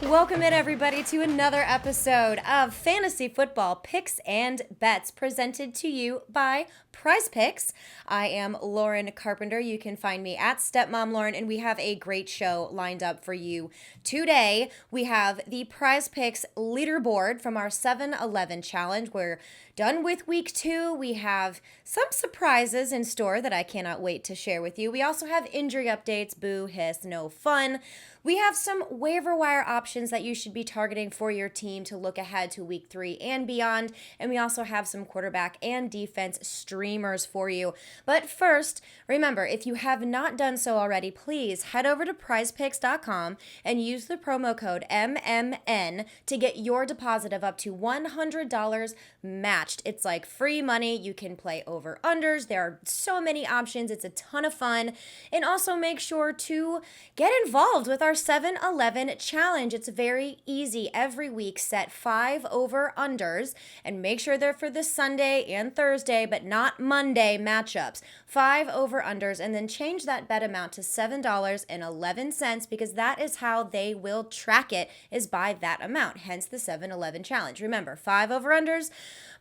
Welcome in, everybody, to another episode of Fantasy Football Picks and Bets presented to you by Prize Picks. I am Lauren Carpenter. You can find me at Stepmom Lauren, and we have a great show lined up for you today. We have the Prize Picks leaderboard from our 7-11 challenge. We're done with week 2. We have some surprises in store that I cannot wait to share with you. We also have injury updates, boo, hiss, no fun. We have some waiver wire options that you should be targeting for your team to look ahead to week 3 and beyond. And we also have some quarterback and defense streamers for you. But first, remember, if you have not done so already, please head over to prizepicks.com and use the promo code MMN to get your deposit of up to $100 matched. It's like free money. You can play over-unders. There are so many options. It's a ton of fun. And also make sure to get involved with our 7-11 challenge. It's very easy. Every week, set 5 over-unders and make sure they're for the Sunday and Thursday, but not Monday matchups. 5 over-unders, and then change that bet amount to $7.11 because that is how they will track it, is by that amount, hence the 7-11 challenge. Remember, 5 over-unders,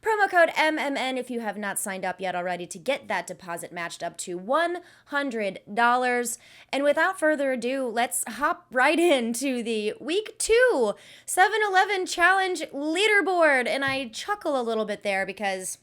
promo code MMN if you have not signed up yet already to get that deposit matched up to $100. And without further ado, let's hop right into the week 2 7-11 challenge leaderboard. And I chuckle a little bit there because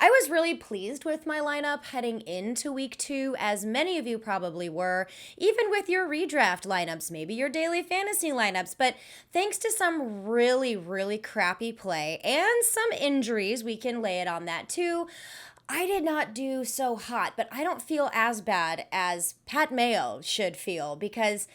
I was really pleased with my lineup heading into week 2, as many of you probably were, even with your redraft lineups, maybe your daily fantasy lineups. But thanks to some really, really crappy play and some injuries, we can lay it on that too, I did not do so hot, but I don't feel as bad as Pat Mayo should feel because,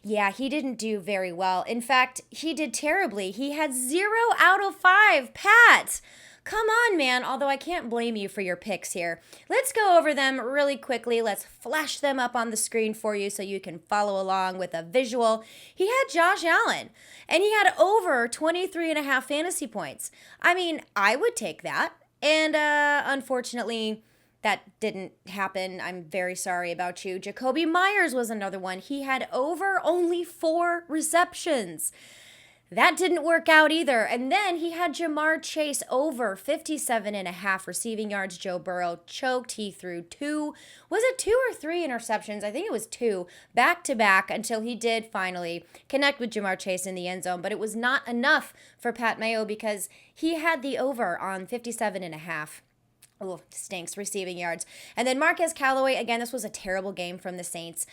yeah, he didn't do very well. In fact, he did terribly. He had 0 out of 5. Pat! Come on, man, although I can't blame you for your picks here. Let's go over them really quickly. Let's flash them up on the screen for you so you can follow along with a visual. He had Josh Allen, and he had over 23.5 fantasy points. I mean, I would take that. And unfortunately, that didn't happen. I'm very sorry about you. Jacoby Myers was another one. He had over only 4 receptions. That didn't work out either. And then he had Jamar Chase over 57.5 receiving yards. Joe Burrow choked. He threw 2. Was it 2 or 3 interceptions? I think it was 2 back to back until he did finally connect with Jamar Chase in the end zone. But it was not enough for Pat Mayo because he had the over on 57.5. Oh, stinks, receiving yards. And then Marquez Callaway, again, this was a terrible game from the Saints,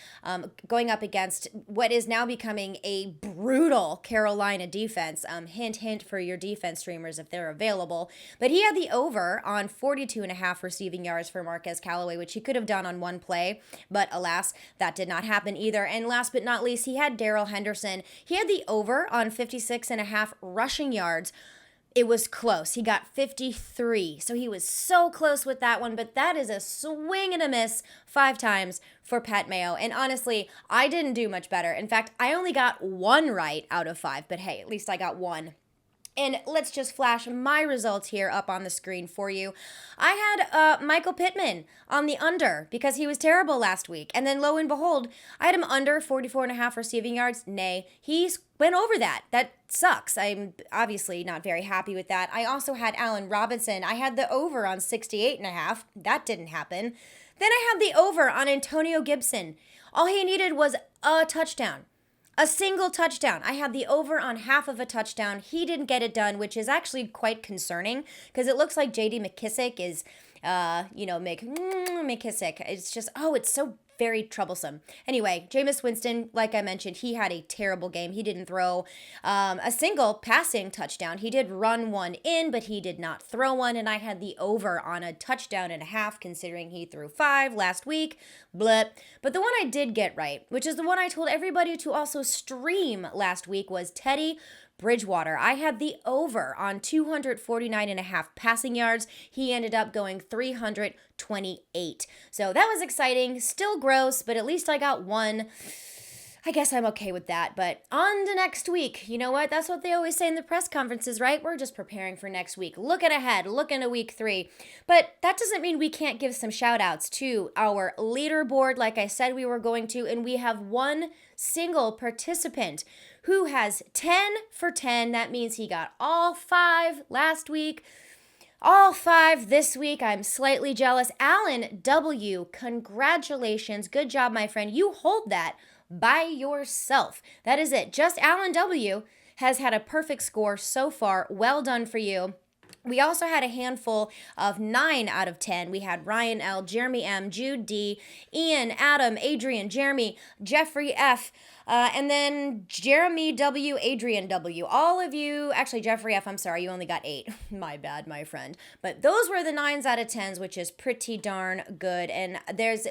going up against what is now becoming a brutal Carolina defense. Hint, hint for your defense streamers if they're available. But he had the over on 42.5 receiving yards for Marquez Callaway, which he could have done on one play. But alas, that did not happen either. And last but not least, he had Darrell Henderson. He had the over on 56.5 rushing yards. It was close. He got 53. So he was so close with that one, but that is a swing and a miss 5 times for Pat Mayo. And honestly, I didn't do much better. In fact, I only got 1 right out of 5, but hey, at least I got 1. And let's just flash my results here up on the screen for you. I had Michael Pittman on the under because he was terrible last week. And then lo and behold, I had him under 44.5 receiving yards. Nay, he went over that. That sucks. I'm obviously not very happy with that. I also had Allen Robinson. I had the over on 68.5. That didn't happen. Then I had the over on Antonio Gibson. All he needed was a touchdown. A single touchdown. I had the over on half of a touchdown. He didn't get it done, which is actually quite concerning because it looks like J.D. McKissick is, McKissick. It's just, it's so very troublesome. Anyway, Jameis Winston, like I mentioned, he had a terrible game. He didn't throw a single passing touchdown. He did run one in, but he did not throw one, and I had the over on a touchdown and a half, considering he threw 5 last week. Blip. But the one I did get right, which is the one I told everybody to also stream last week, was Teddy Bridgewater. I had the over on 249.5 passing yards. He ended up going 328. So that was exciting. Still gross, but at least I got 1. I guess I'm okay with that, but on to next week. You know what? That's what they always say in the press conferences, right? We're just preparing for next week. Looking ahead, looking to week 3. But that doesn't mean we can't give some shout outs to our leaderboard, like I said we were going to, and we have one single participant who has 10 for 10. That means he got all 5 last week. All 5 this week. I'm slightly jealous. Alan W., congratulations. Good job, my friend. You hold that by yourself. That is it. Just Alan W. has had a perfect score so far. Well done for you. We also had a handful of 9 out of 10. We had Ryan L., Jeremy M., Jude D., Ian, Adam, Adrian, Jeremy, Jeffrey F., and then Jeremy W., Adrian W. All of you, actually Jeffrey F., I'm sorry, you only got 8. My bad, my friend. But those were the 9s out of 10s, which is pretty darn good. And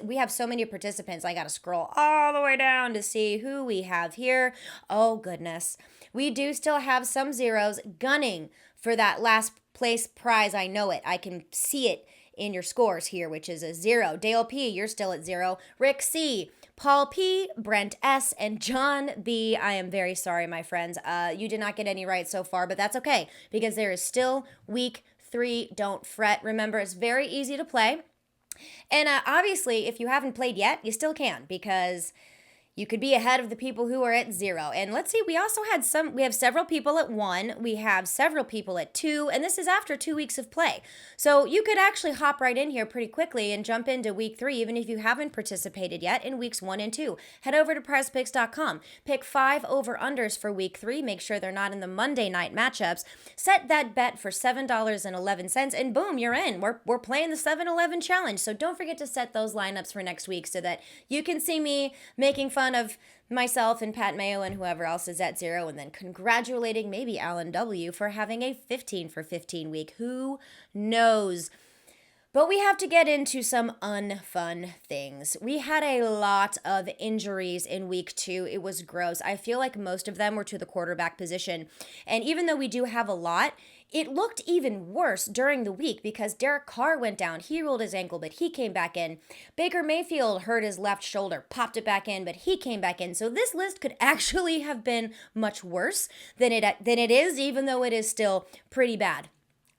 we have so many participants, I got to scroll all the way down to see who we have here. Oh, goodness. We do still have some zeros gunning for that last place prize. I know it. I can see it in your scores here, which is a 0. Dale P., you're still at 0. Rick C., Paul P., Brent S., and John B. I am very sorry, my friends. You did not get any right so far, but that's okay because there is still week 3. Don't fret. Remember, it's very easy to play. And obviously, if you haven't played yet, you still can because you could be ahead of the people who are at 0. And let's see, we have several people at 1, we have several people at 2, and this is after 2 weeks of play. So you could actually hop right in here pretty quickly and jump into week 3, even if you haven't participated yet in weeks 1 and 2. Head over to prizepicks.com, pick 5 over-unders for week 3, make sure they're not in the Monday night matchups, set that bet for $7.11, and boom, you're in. We're playing the 7-11 challenge, so don't forget to set those lineups for next week so that you can see me making fun of myself and Pat Mayo and whoever else is at 0, and then congratulating maybe Alan W. for having a 15 for 15 week. Who knows? But we have to get into some unfun things. We had a lot of injuries in week 2. It was gross. I feel like most of them were to the quarterback position. And even though we do have a lot, it looked even worse during the week because Derek Carr went down. He rolled his ankle, but he came back in. Baker Mayfield hurt his left shoulder, popped it back in, but he came back in. So this list could actually have been much worse than it is, even though it is still pretty bad.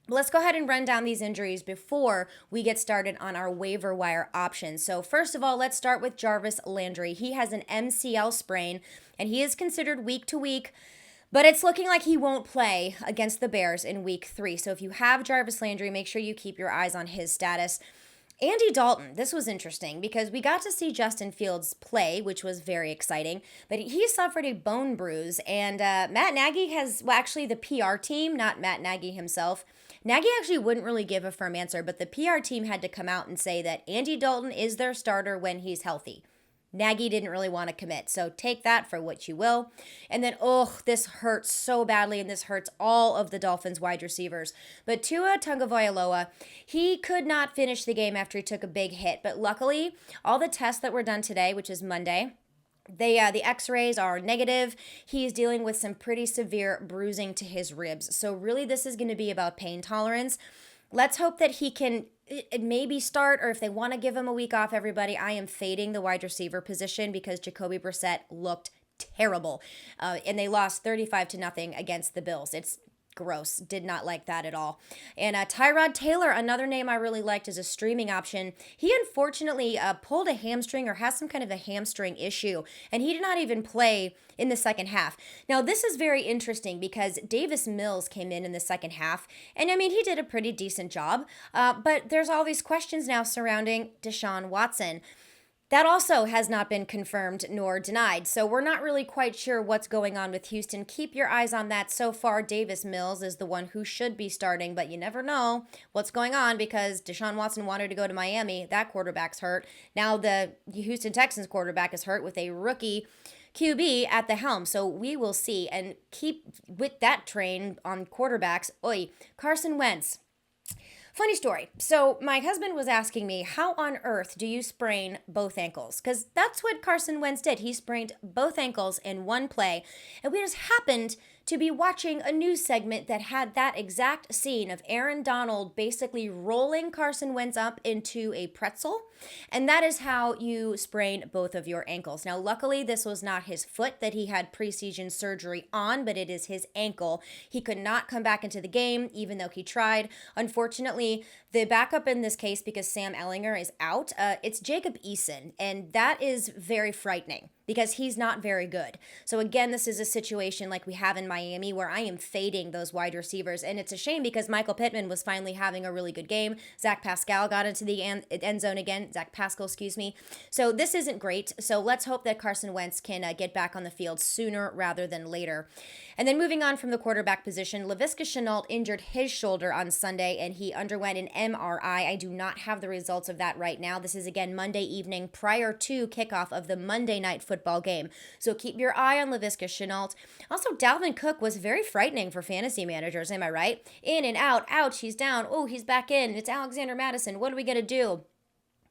Let's go ahead and run down these injuries before we get started on our waiver wire options. So first of all, let's start with Jarvis Landry. He has an MCL sprain, and he is considered week to week, but it's looking like he won't play against the Bears in week 3. So if you have Jarvis Landry, make sure you keep your eyes on his status. Andy Dalton, this was interesting because we got to see Justin Fields play, which was very exciting, but he suffered a bone bruise, and Matt Nagy actually the PR team, not Matt Nagy himself. Nagy actually wouldn't really give a firm answer, but the PR team had to come out and say that Andy Dalton is their starter when he's healthy. Nagy didn't really want to commit, so take that for what you will. And then, this hurts so badly, and this hurts all of the Dolphins wide receivers. But Tua Tagovailoa, he could not finish the game after he took a big hit. But luckily, all the tests that were done today, which is Monday, the x-rays are negative. He's dealing with some pretty severe bruising to his ribs. So really, this is going to be about pain tolerance. Let's hope that he can maybe start, or if they want to give him a week off, everybody, I am fading the wide receiver position because Jacoby Brissett looked terrible. And they lost 35-0 against the Bills. It's gross. Did not like that at all. And Tyrod Taylor, another name I really liked as a streaming option. He unfortunately pulled a hamstring or has some kind of a hamstring issue, and he did not even play in the second half. Now, this is very interesting because Davis Mills came in the second half, and I mean, he did a pretty decent job, but there's all these questions now surrounding Deshaun Watson. That also has not been confirmed nor denied, so we're not really quite sure what's going on with Houston. Keep your eyes on that. So far, Davis Mills is the one who should be starting, but you never know what's going on because Deshaun Watson wanted to go to Miami. That quarterback's hurt. Now the Houston Texans quarterback is hurt with a rookie QB at the helm, so we will see. And keep with that train on quarterbacks. Carson Wentz. Funny story. So my husband was asking me, how on earth do you sprain both ankles? Because that's what Carson Wentz did. He sprained both ankles in one play. And we just happened to be watching a news segment that had that exact scene of Aaron Donald basically rolling Carson Wentz up into a pretzel. And that is how you sprain both of your ankles. Now, luckily, this was not his foot that he had preseason surgery on, but it is his ankle. He could not come back into the game, even though he tried. Unfortunately, the backup in this case, because Sam Ehlinger is out, it's Jacob Eason, and that is very frightening because he's not very good. So again, this is a situation like we have in Miami where I am fading those wide receivers, and it's a shame because Michael Pittman was finally having a really good game. Zach Pascal got into the end zone again. Zach Pascal, excuse me. So this isn't great. So let's hope that Carson Wentz can get back on the field sooner rather than later. And then moving on from the quarterback position, Laviska Shenault injured his shoulder on Sunday, and he underwent an MRI. I do not have the results of that right now. This is again Monday evening prior to kickoff of the Monday night football game. So keep your eye on Laviska Shenault. Also, Dalvin Cook was very frightening for fantasy managers, am I right? In and out, ouch, he's down, oh, he's back in, it's Alexander Mattison, what are we going to do?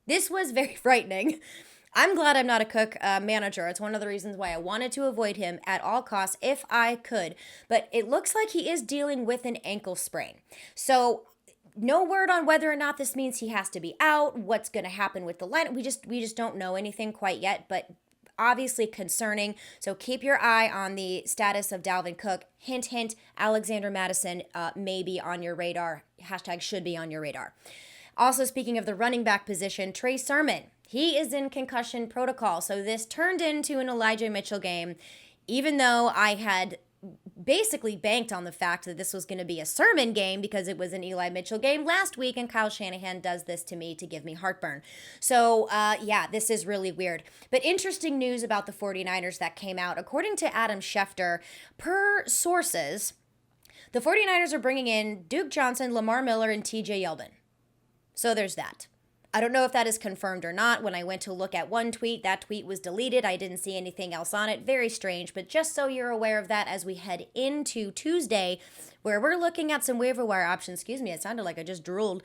This was very frightening. I'm glad I'm not a Cook manager. It's one of the reasons why I wanted to avoid him at all costs if I could. But it looks like he is dealing with an ankle sprain. So no word on whether or not this means he has to be out, what's going to happen with the line. We just don't know anything quite yet, but obviously concerning. So keep your eye on the status of Dalvin Cook. Hint, hint, Alexander Mattison may be on your radar. Hashtag should be on your radar. Also, speaking of the running back position, Trey Sermon. He is in concussion protocol. So this turned into an Elijah Mitchell game, even though I had basically banked on the fact that this was going to be a Sermon game because it was an Eli Mitchell game last week, and Kyle Shanahan does this to me to give me heartburn. So, yeah, this is really weird. But interesting news about the 49ers that came out. According to Adam Schefter, per sources, the 49ers are bringing in Duke Johnson, Lamar Miller, and TJ Yeldon. So there's that. I don't know if that is confirmed or not. When I went to look at one tweet, that tweet was deleted. I didn't see anything else on it. Very strange, but just so you're aware of that as we head into Tuesday, where we're looking at some waiver wire options. Excuse me, it sounded like I just drooled.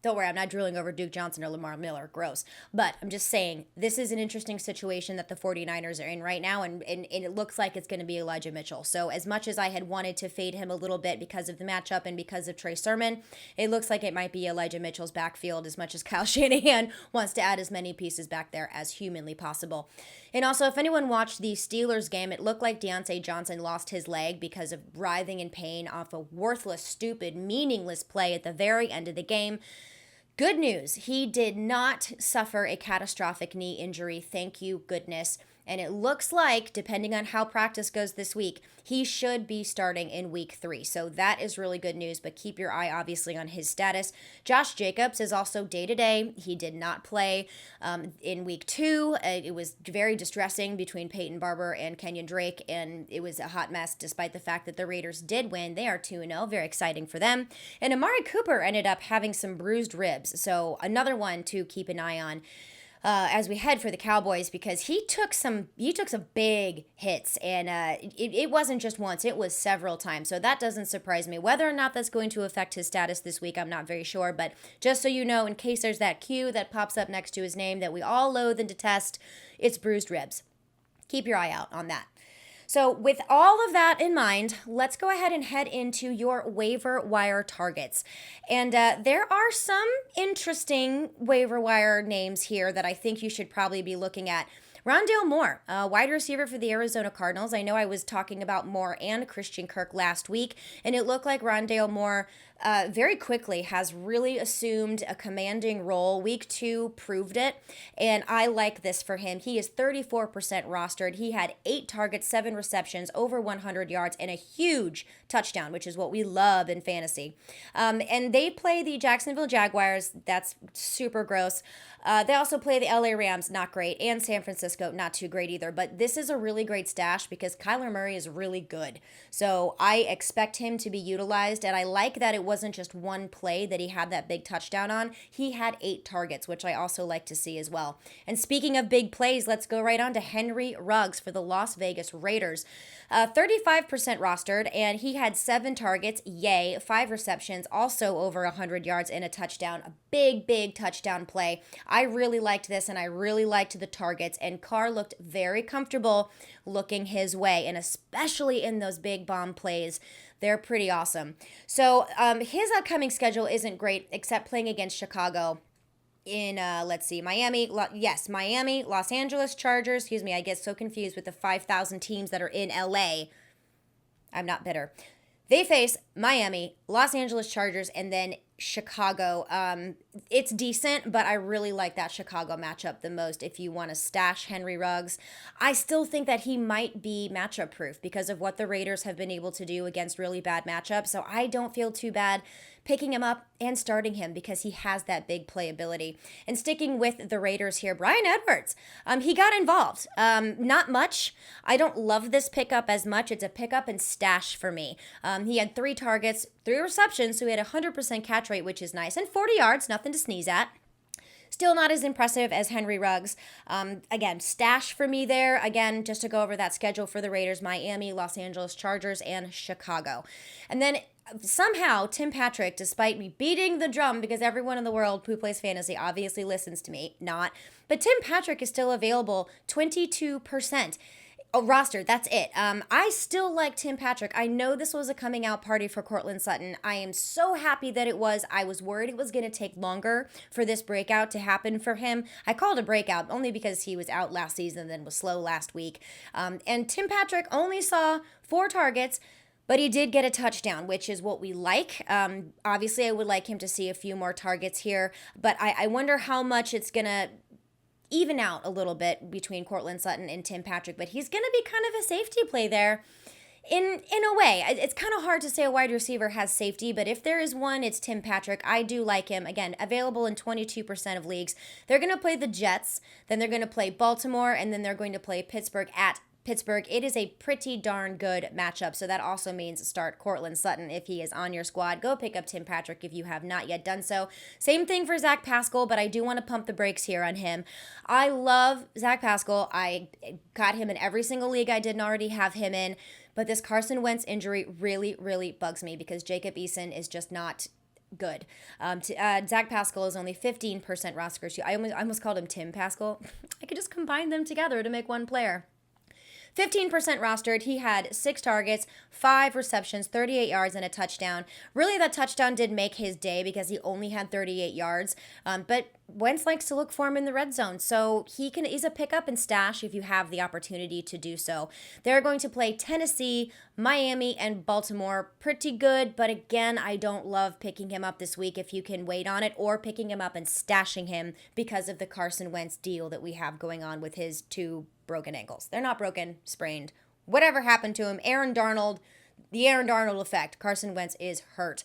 Don't worry, I'm not drooling over Duke Johnson or Lamar Miller. Gross. But I'm just saying, this is an interesting situation that the 49ers are in right now, and it looks like it's going to be Elijah Mitchell. So as much as I had wanted to fade him a little bit because of the matchup and because of Trey Sermon, it looks like it might be Elijah Mitchell's backfield as much as Kyle Shanahan wants to add as many pieces back there as humanly possible. And also, if anyone watched the Steelers game, it looked like Deontay Johnson lost his leg because of writhing in pain off a worthless, stupid, meaningless play at the very end of the game. Good news, he did not suffer a catastrophic knee injury, thank you goodness. And it looks like, depending on how practice goes this week, he should be starting in week 3. So that is really good news, but keep your eye obviously on his status. Josh Jacobs is also day-to-day. He did not play in week 2. It was very distressing between Peyton Barber and Kenyon Drake, and it was a hot mess despite the fact that the Raiders did win. They are 2-0, very exciting for them. And Amari Cooper ended up having some bruised ribs, so another one to keep an eye on. As we head for the Cowboys, because he took some big hits, and it wasn't just once, it was several times. So that doesn't surprise me. Whether or not that's going to affect his status this week, I'm not very sure. But just so you know, in case there's that Q that pops up next to his name that we all loathe and detest, it's bruised ribs. Keep your eye out on that. So with all of that in mind, let's go ahead and head into your waiver wire targets. And there are some interesting waiver wire names here that I think you should probably be looking at. Rondale Moore, wide receiver for the Arizona Cardinals. I know I was talking about Moore and Christian Kirk last week, and it looked like Rondale Moore very quickly has really assumed a commanding role. Week 2 proved it, and I like this for him. He is 34% rostered. He had 8 targets, 7 receptions, over 100 yards, and a huge touchdown, which is what we love in fantasy. And they play the Jacksonville Jaguars. That's super gross. They also play the LA Rams, not great, and San Francisco, not too great either. But this is a really great stash because Kyler Murray is really good. So I expect him to be utilized, and I like that it wasn't just one play that he had that big touchdown on. He had 8 targets, which I also like to see as well. And speaking of big plays, let's go right on to Henry Ruggs for the Las Vegas Raiders. 35% rostered, and he had 7 targets, yay, 5 receptions, also over 100 yards and a touchdown. A big touchdown play. I really liked this, and I really liked the targets, and Carr looked very comfortable looking his way, and especially in those big bomb plays. They're pretty awesome. So his upcoming schedule isn't great, except playing against Chicago in Miami, Los Angeles Chargers. Excuse me, I get so confused with the 5,000 teams that are in LA. I'm not bitter. They face Miami, Los Angeles Chargers, and then Chicago. It's decent, but I really like that Chicago matchup the most if you want to stash Henry Ruggs. I still think that he might be matchup proof because of what the Raiders have been able to do against really bad matchups. So I don't feel too bad picking him up and starting him because he has that big playability. And sticking with the Raiders here, Bryan Edwards, he got involved. Not much. I don't love this pickup as much. It's a pickup and stash for me. He had 3 targets, 3 receptions, so he had a 100% catch rate, which is nice, and 40 yards, nothing to sneeze at. Still not as impressive as Henry Ruggs. Again, stash for me there. Again, just to go over that schedule for the Raiders, Miami, Los Angeles Chargers, and Chicago. And then somehow Tim Patrick, despite me beating the drum because everyone in the world who plays fantasy obviously listens to me, but Tim Patrick is still available 22%. Rostered, that's it. I still like Tim Patrick. I know this was a coming out party for Courtland Sutton. I am so happy that it was. I was worried it was going to take longer for this breakout to happen for him. I called a breakout only because he was out last season and then was slow last week. And Tim Patrick only saw 4 targets, but he did get a touchdown, which is what we like. Obviously, I would like him to see a few more targets here, but I wonder how much it's going to even out a little bit between Courtland Sutton and Tim Patrick, but he's going to be kind of a safety play there in a way. It's kind of hard to say a wide receiver has safety, but if there is one, it's Tim Patrick. I do like him. Again, available in 22% of leagues. They're going to play the Jets, then they're going to play Baltimore, and then they're going to play Pittsburgh at Pittsburgh. It is a pretty darn good matchup, so that also means start Courtland Sutton if he is on your squad. Go pick up Tim Patrick if you have not yet done so. Same thing for Zach Pascal, but I do want to pump the brakes here on him. I love Zach Pascal. I got him in every single league I didn't already have him in, but this Carson Wentz injury really, really bugs me because Jacob Eason is just not good. Zach Pascal is only 15% roster. I almost called him Tim Pascal. I could just combine them together to make one player. 15% rostered. He had 6 targets, 5 receptions, 38 yards, and a touchdown. Really, that touchdown did make his day because he only had 38 yards. But Wentz likes to look for him in the red zone, so he's a pickup and stash if you have the opportunity to do so. They're going to play Tennessee, Miami, and Baltimore. Pretty good, but again, I don't love picking him up this week if you can wait on it, or picking him up and stashing him because of the Carson Wentz deal that we have going on with his 2 broken ankles. They're not broken, sprained. Whatever happened to him, the Aaron Darnold effect. Carson Wentz is hurt.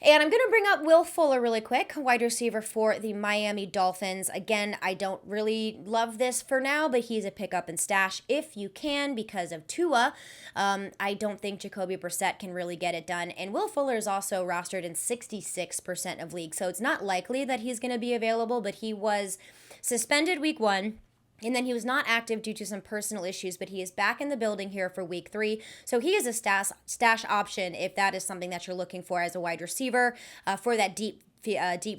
And I'm going to bring up Will Fuller really quick, wide receiver for the Miami Dolphins. Again, I don't really love this for now, but he's a pickup and stash if you can because of Tua. I don't think Jacoby Brissett can really get it done. And Will Fuller is also rostered in 66% of leagues, so it's not likely that he's going to be available, but he was suspended week 1. And then he was not active due to some personal issues, but he is back in the building here for week 3. So he is a stash option if that is something that you're looking for as a wide receiver for that deep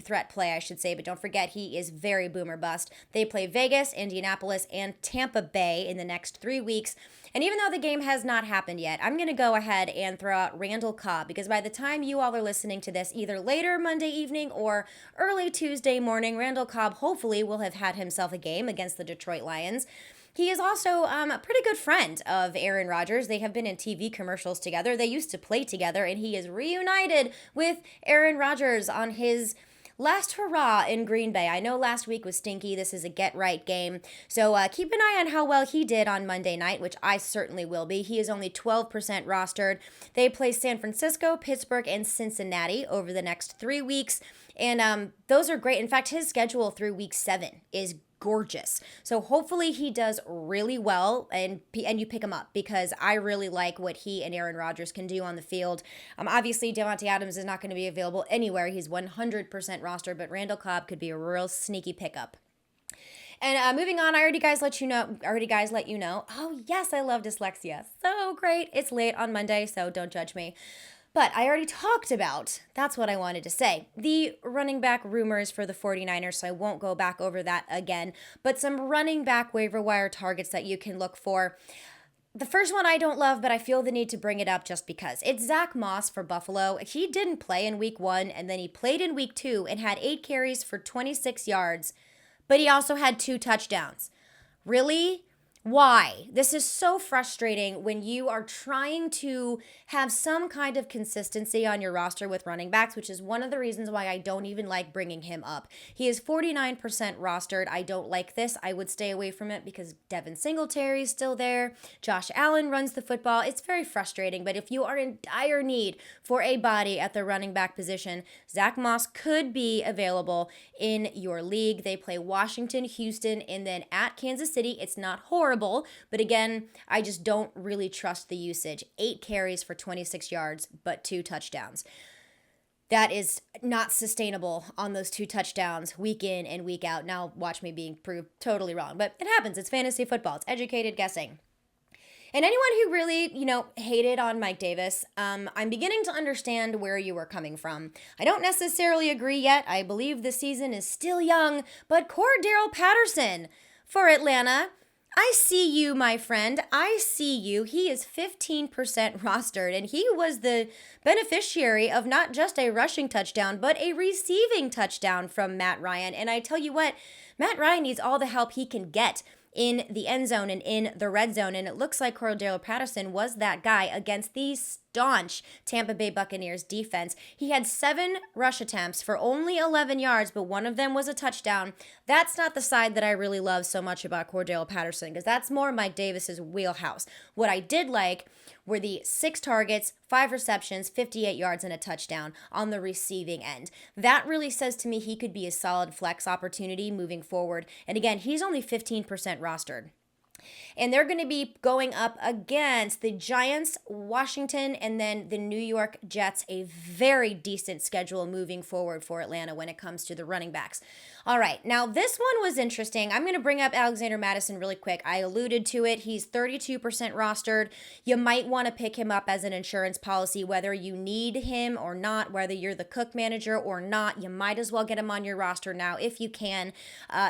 threat play, I should say. But don't forget, he is very boomer bust. They play Vegas, Indianapolis, and Tampa Bay in the next 3 weeks. And even though the game has not happened yet, I'm going to go ahead and throw out Randall Cobb, because by the time you all are listening to this, either later Monday evening or early Tuesday morning, Randall Cobb hopefully will have had himself a game against the Detroit Lions. He is also a pretty good friend of Aaron Rodgers. They have been in TV commercials together. They used to play together, and he is reunited with Aaron Rodgers on his last hurrah in Green Bay. I know last week was stinky. This is a get-right game. So keep an eye on how well he did on Monday night, which I certainly will be. He is only 12% rostered. They play San Francisco, Pittsburgh, and Cincinnati over the next 3 weeks. And those are great. In fact, his schedule through week 7 is gorgeous. So hopefully he does really well and you pick him up, because I really like what he and Aaron Rodgers can do on the field. Obviously, Devontae Adams is not going to be available anywhere. He's 100% rostered, but Randall Cobb could be a real sneaky pickup. And moving on, I already let you know. Oh, yes, I love dyslexia. So great. It's late on Monday, so don't judge me. But I already talked about, that's what I wanted to say, the running back rumors for the 49ers, so I won't go back over that again. But some running back waiver wire targets that you can look for. The first one I don't love, but I feel the need to bring it up just because. It's Zach Moss for Buffalo. He didn't play in week 1, and then he played in week 2 and had 8 carries for 26 yards, but he also had 2 touchdowns. Really? Why? This is so frustrating when you are trying to have some kind of consistency on your roster with running backs, which is one of the reasons why I don't even like bringing him up. He is 49% rostered. I don't like this. I would stay away from it because Devin Singletary is still there. Josh Allen runs the football. It's very frustrating, but if you are in dire need for a body at the running back position, Zach Moss could be available in your league. They play Washington, Houston, and then at Kansas City. It's not horrible. But again, I just don't really trust the usage. 8 carries for 26 yards, but 2 touchdowns. That is not sustainable on those 2 touchdowns week in and week out. Now watch me being proved totally wrong, but it happens. It's fantasy football. It's educated guessing. And anyone who really, hated on Mike Davis, I'm beginning to understand where you were coming from. I don't necessarily agree yet. I believe the season is still young, but Cordero Patterson for Atlanta, I see you, my friend. I see you. He is 15% rostered, and he was the beneficiary of not just a rushing touchdown, but a receiving touchdown from Matt Ryan. And I tell you what, Matt Ryan needs all the help he can get in the end zone and in the red zone, and it looks like Cordero Patterson was that guy against the staunch Tampa Bay Buccaneers defense. He had 7 rush attempts for only 11 yards, but one of them was a touchdown. That's not the side that I really love so much about Cordero Patterson, because that's more Mike Davis's wheelhouse. What I did like were the 6 targets, 5 receptions, 58 yards, and a touchdown on the receiving end. That really says to me he could be a solid flex opportunity moving forward. And again, he's only 15% rostered. And they're going to be going up against the Giants, Washington, and then the New York Jets. A very decent schedule moving forward for Atlanta when it comes to the running backs. All right, now this one was interesting. I'm going to bring up Alexander Mattison really quick. I alluded to it. He's 32% rostered. You might want to pick him up as an insurance policy, whether you need him or not, whether you're the cook manager or not. You might as well get him on your roster now if you can.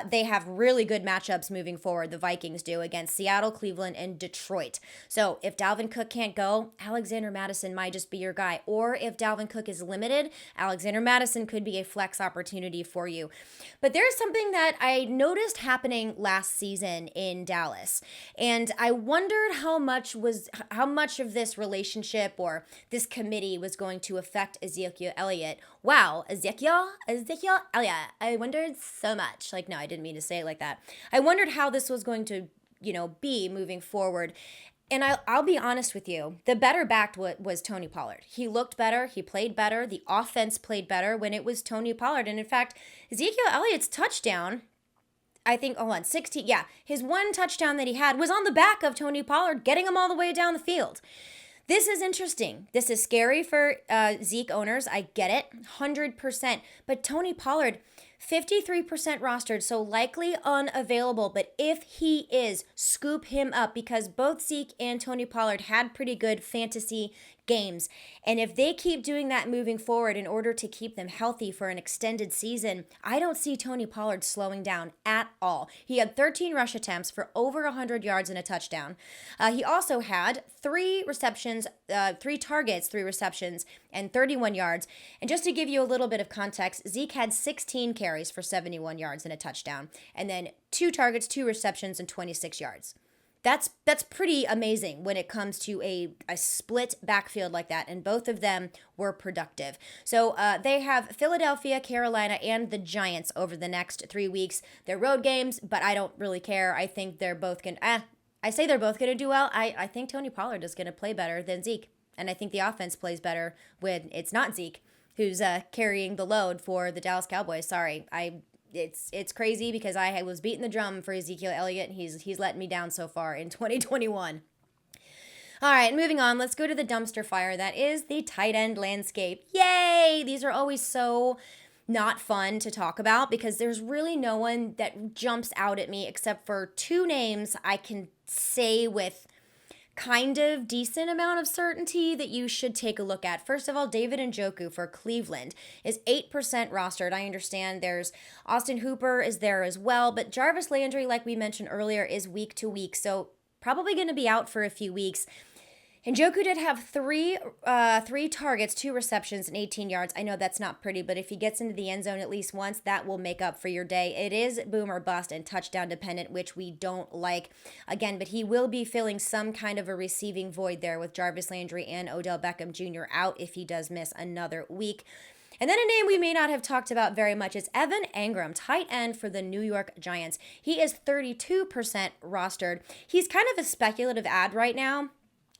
They have really good matchups moving forward, the Vikings do, against Seattle, Cleveland, and Detroit. So if Dalvin Cook can't go, Alexander Mattison might just be your guy. Or if Dalvin Cook is limited, Alexander Mattison could be a flex opportunity for you. But there's something that I noticed happening last season in Dallas, and I wondered how much of this relationship or this committee was going to affect Ezekiel Elliott. Wow, Ezekiel Elliott. I wondered so much. No, I didn't mean to say it like that. I wondered how this was going to, be moving forward. And I'll be honest with you, the better back was Tony Pollard. He looked better. He played better. The offense played better when it was Tony Pollard. And in fact, Ezekiel Elliott's touchdown, I think, 16. Yeah, his one touchdown that he had was on the back of Tony Pollard, getting him all the way down the field. This is interesting. This is scary for Zeke owners. I get it, 100%. But Tony Pollard, 53% rostered, so likely unavailable. But if he is, scoop him up, because both Zeke and Tony Pollard had pretty good fantasy games. And if they keep doing that moving forward in order to keep them healthy for an extended season, I don't see Tony Pollard slowing down at all. He had 13 rush attempts for over 100 yards and a touchdown. He also had 3 receptions, 3 targets, 3 receptions, and 31 yards. And just to give you a little bit of context, Zeke had 16 carries for 71 yards and a touchdown, and then 2 targets, 2 receptions, and 26 yards. That's pretty amazing when it comes to a split backfield like that, and both of them were productive. So they have Philadelphia, Carolina, and the Giants over the next 3 weeks. They're road games, but I don't really care. I think they're both going to... I say they're both going to do well. I think Tony Pollard is going to play better than Zeke, and I think the offense plays better when it's not Zeke who's carrying the load for the Dallas Cowboys. Sorry, It's crazy because I was beating the drum for Ezekiel Elliott, and he's letting me down so far in 2021. All right, moving on. Let's go to the dumpster fire. That is the tight end landscape. Yay! These are always so not fun to talk about because there's really no one that jumps out at me except for 2 names I can say with kind of decent amount of certainty that you should take a look at. First of all, David Njoku for Cleveland is 8% rostered. I understand there's Austin Hooper is there as well, but Jarvis Landry, like we mentioned earlier, is week to week, so probably going to be out for a few weeks. Njoku did have three targets, 2 receptions, and 18 yards. I know that's not pretty, but if he gets into the end zone at least once, that will make up for your day. It is boom or bust and touchdown dependent, which we don't like. Again, but he will be filling some kind of a receiving void there with Jarvis Landry and Odell Beckham Jr. out if he does miss another week. And then a name we may not have talked about very much is Evan Engram, tight end for the New York Giants. He is 32% rostered. He's kind of a speculative ad right now,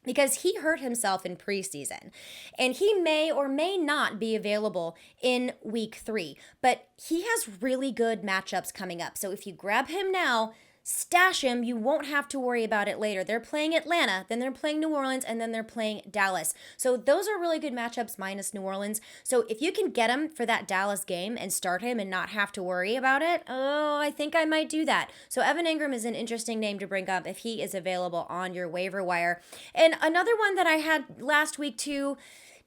because he hurt himself in preseason, and he may or may not be available in week 3, but he has really good matchups coming up. So if you grab him now, stash him, you won't have to worry about it later. They're playing Atlanta, then they're playing New Orleans, and then they're playing Dallas. So those are really good matchups minus New Orleans. So if you can get him for that Dallas game and start him and not have to worry about it, I think I might do that. So Evan Engram is an interesting name to bring up if he is available on your waiver wire. And another one that I had last week too,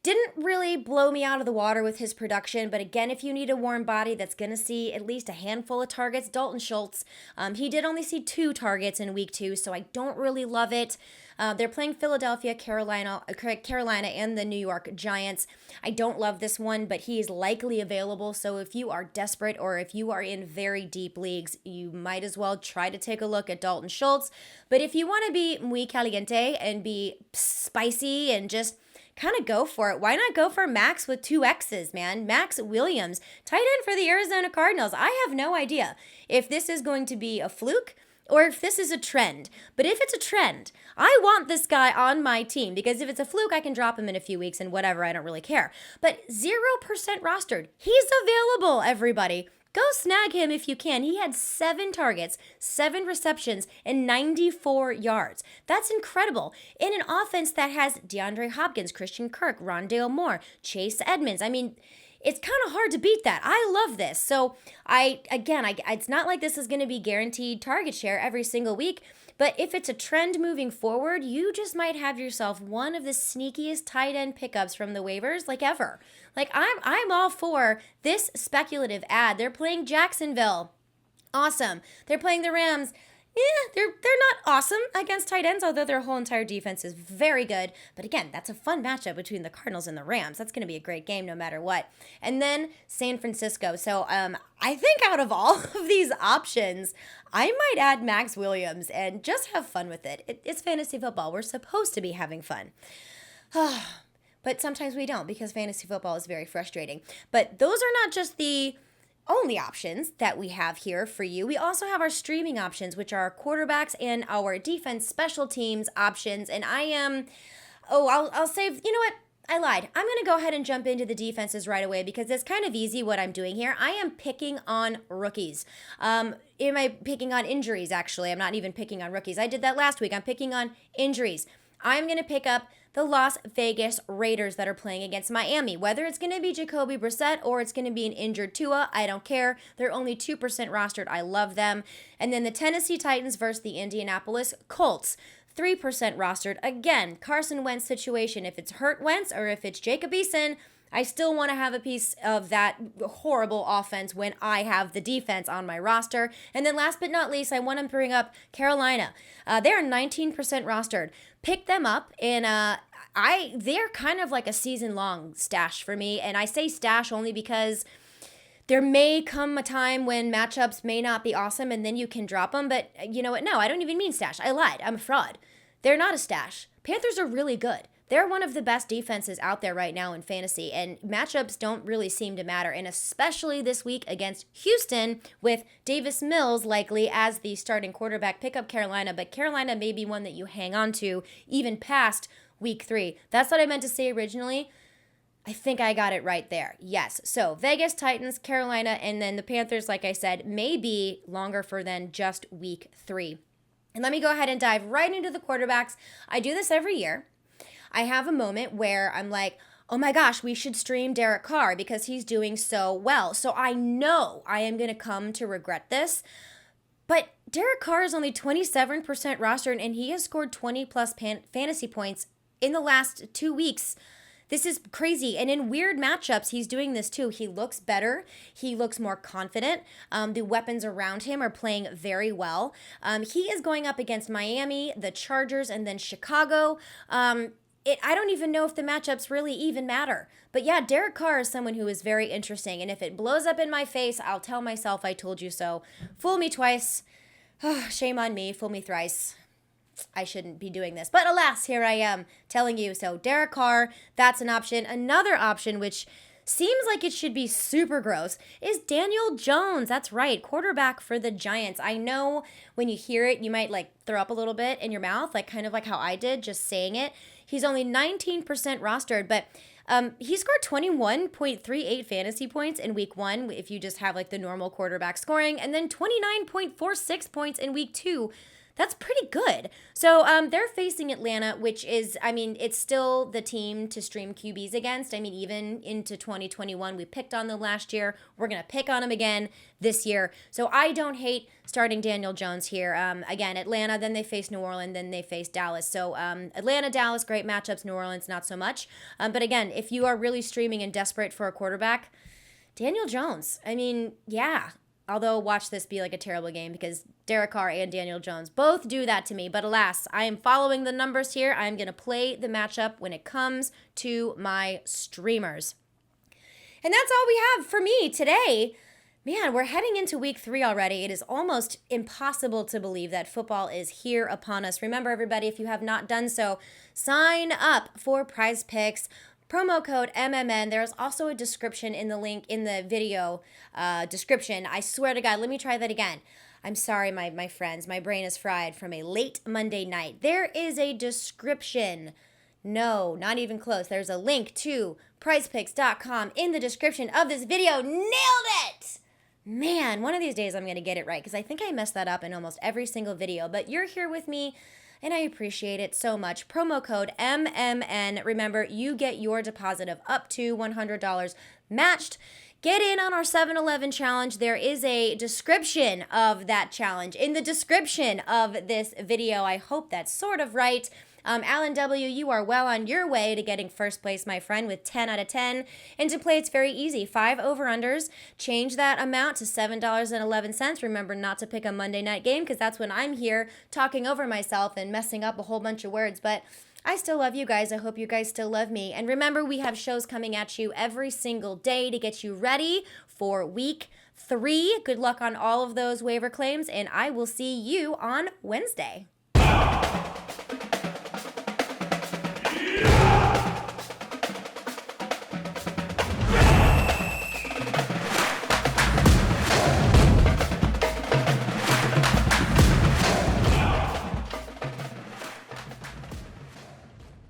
didn't really blow me out of the water with his production, but again, if you need a warm body that's going to see at least a handful of targets, Dalton Schultz, he did only see 2 targets in week 2, so I don't really love it. They're playing Philadelphia, Carolina, and the New York Giants. I don't love this one, but he is likely available, so if you are desperate or if you are in very deep leagues, you might as well try to take a look at Dalton Schultz. But if you want to be muy caliente and be spicy and just kind of go for it. Why not go for Max with 2 X's, man? Max Williams, tight end for the Arizona Cardinals. I have no idea if this is going to be a fluke or if this is a trend. But if it's a trend, I want this guy on my team, because if it's a fluke, I can drop him in a few weeks and whatever, I don't really care. But 0% rostered. He's available, everybody. Go snag him if you can. He had 7 targets, 7 receptions, and 94 yards. That's incredible. In an offense that has DeAndre Hopkins, Christian Kirk, Rondale Moore, Chase Edmonds. I mean, it's kind of hard to beat that. I love this. So it's not like this is going to be guaranteed target share every single week, but if it's a trend moving forward, you just might have yourself one of the sneakiest tight end pickups from the waivers like ever. Like I'm all for this speculative ad. They're playing Jacksonville. Awesome. They're playing the Rams. They're not awesome against tight ends, although their whole entire defense is very good. But again, that's a fun matchup between the Cardinals and the Rams. That's going to be a great game no matter what. And then San Francisco. So I think out of all of these options, I might add Max Williams and just have fun with it. It's fantasy football. We're supposed to be having fun. But sometimes we don't, because fantasy football is very frustrating. But those are not just the only options that we have here for you. We also have our streaming options, which are our quarterbacks and our defense special teams options. And I'll save, you know what? I lied. I'm going to go ahead and jump into the defenses right away, because it's kind of easy what I'm doing here. I am picking on rookies. Am I picking on injuries, actually? I'm not even picking on rookies. I did that last week. I'm picking on injuries. I'm going to pick up the Las Vegas Raiders that are playing against Miami. Whether it's going to be Jacoby Brissett or it's going to be an injured Tua, I don't care. They're only 2% rostered. I love them. And then the Tennessee Titans versus the Indianapolis Colts. 3% rostered. Again, Carson Wentz situation. If it's Hurt Wentz or if it's Jacob Eason, I still want to have a piece of that horrible offense when I have the defense on my roster. And then last but not least, I want to bring up Carolina. They're 19% rostered. Pick them up, and they're kind of like a season-long stash for me. And I say stash only because there may come a time when matchups may not be awesome, and then you can drop them. But you know what? No, I don't even mean stash. I lied. I'm a fraud. They're not a stash. Panthers are really good. They're one of the best defenses out there right now in fantasy, and matchups don't really seem to matter, and especially this week against Houston with Davis Mills likely as the starting quarterback. Pick up Carolina, but Carolina may be one that you hang on to even past week 3. That's what I meant to say originally. I think I got it right there. Yes. So Vegas, Titans, Carolina, and then the Panthers, like I said, may be longer for than just week 3. And let me go ahead and dive right into the quarterbacks. I do this every year. I have a moment where I'm like, oh my gosh, we should stream Derek Carr because he's doing so well. So I know I am going to come to regret this. But Derek Carr is only 27% rostered, and he has scored 20-plus fantasy points in the last 2 weeks. This is crazy. And in weird matchups, he's doing this too. He looks better. He looks more confident. The weapons around him are playing very well. He is going up against Miami, the Chargers, and then Chicago. I don't even know if the matchups really even matter. But yeah, Derek Carr is someone who is very interesting. And if it blows up in my face, I'll tell myself I told you so. Fool me twice. Shame on me. Fool me thrice. I shouldn't be doing this. But alas, here I am telling you. So Derek Carr, that's an option. Another option, which seems like it should be super gross, is Daniel Jones. That's right, quarterback for the Giants. I know when you hear it, you might like throw up a little bit in your mouth, like kind of like how I did just saying it. He's only 19% rostered, but he scored 21.38 fantasy points in week 1 if you just have like the normal quarterback scoring, and then 29.46 points in week 2. That's pretty good. So they're facing Atlanta, which is, I mean, it's still the team to stream QBs against. I mean, even into 2021, we picked on them last year. We're going to pick on them again this year. So I don't hate starting Daniel Jones here. Again, Atlanta, then they face New Orleans, then they face Dallas. So Atlanta, Dallas, great matchups. New Orleans, not so much. But again, if you are really streaming and desperate for a quarterback, Daniel Jones. I mean, yeah. Although, watch this be like a terrible game because Derek Carr and Daniel Jones both do that to me. But alas, I am following the numbers here. I'm going to play the matchup when it comes to my streamers. And that's all we have for me today. Man, we're heading into week 3 already. It is almost impossible to believe that football is here upon us. Remember, everybody, if you have not done so, sign up for Prize Picks. Promo code MMN. There's also a description in the link in the video description. I swear to God, let me try that again. I'm sorry, my friends. My brain is fried from a late Monday night. There is a description. No, not even close. There's a link to prizepicks.com in the description of this video. Nailed it! Man, one of these days I'm going to get it right because I think I messed that up in almost every single video. But you're here with me, and I appreciate it so much. Promo code MMN. Remember, you get your deposit of up to $100 matched. Get in on our 7-Eleven challenge. There is a description of that challenge in the description of this video. I hope that's sort of right. Alan W., you are well on your way to getting first place, my friend, with 10 out of 10. And to play, it's very easy. 5 over-unders. Change that amount to $7.11. Remember not to pick a Monday night game because that's when I'm here talking over myself and messing up a whole bunch of words. But I still love you guys. I hope you guys still love me. And remember, we have shows coming at you every single day to get you ready for week 3. Good luck on all of those waiver claims, and I will see you on Wednesday.